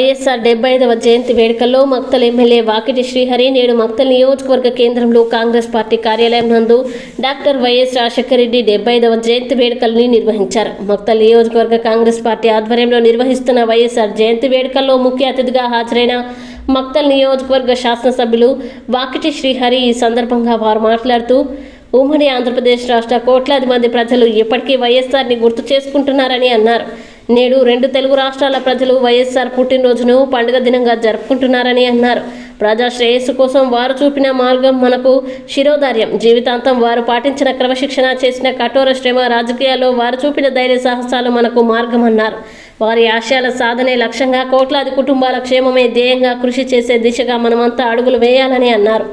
వైఎస్ఆర్ 75వ జయంతి వేడుకల్లో మక్తల్ ఎమ్మెల్యే వాకిటి శ్రీహరి నేడు మక్తల్ నియోజకవర్గ కేంద్రంలో కాంగ్రెస్ పార్టీ కార్యాలయం నందు డాక్టర్ వైఎస్ రాజశేఖర రెడ్డి 75వ జయంతి వేడుకల్ని నిర్వహించారు. మక్తల్ నియోజకవర్గ కాంగ్రెస్ పార్టీ ఆధ్వర్యంలో నిర్వహిస్తున్న వైఎస్ఆర్ జయంతి వేడుకల్లో ముఖ్య అతిథిగా హాజరైన మక్తల్ నియోజకవర్గ శాసనసభ్యులు వాకిటి శ్రీహరి ఈ సందర్భంగా వారు మాట్లాడుతూ ఉమ్మడి ఆంధ్రప్రదేశ్ రాష్ట్ర కోట్లాది మంది ప్రజలు ఇప్పటికీ వైఎస్ఆర్ని గుర్తు చేసుకుంటున్నారని అన్నారు. నేడు 2 తెలుగు రాష్ట్రాల ప్రజలు వైఎస్ఆర్ పుట్టినరోజును పండుగ దినంగా జరుపుకుంటున్నారని అన్నారు. ప్రజా శ్రేయస్సు కోసం వారు చూపిన మార్గం మనకు శిరోధార్యం. జీవితాంతం వారు పాటించిన క్రమశిక్షణ, చేసిన కఠోర శ్రమ, రాజకీయాల్లో వారు చూపిన ధైర్య సాహసాలు మనకు మార్గం అన్నారు. వారి ఆశయాల సాధనే లక్ష్యంగా కోట్లాది కుటుంబాల క్షేమమే ధ్యేయంగా కృషి చేసే దిశగా మనమంతా అడుగులు వేయాలని అన్నారు.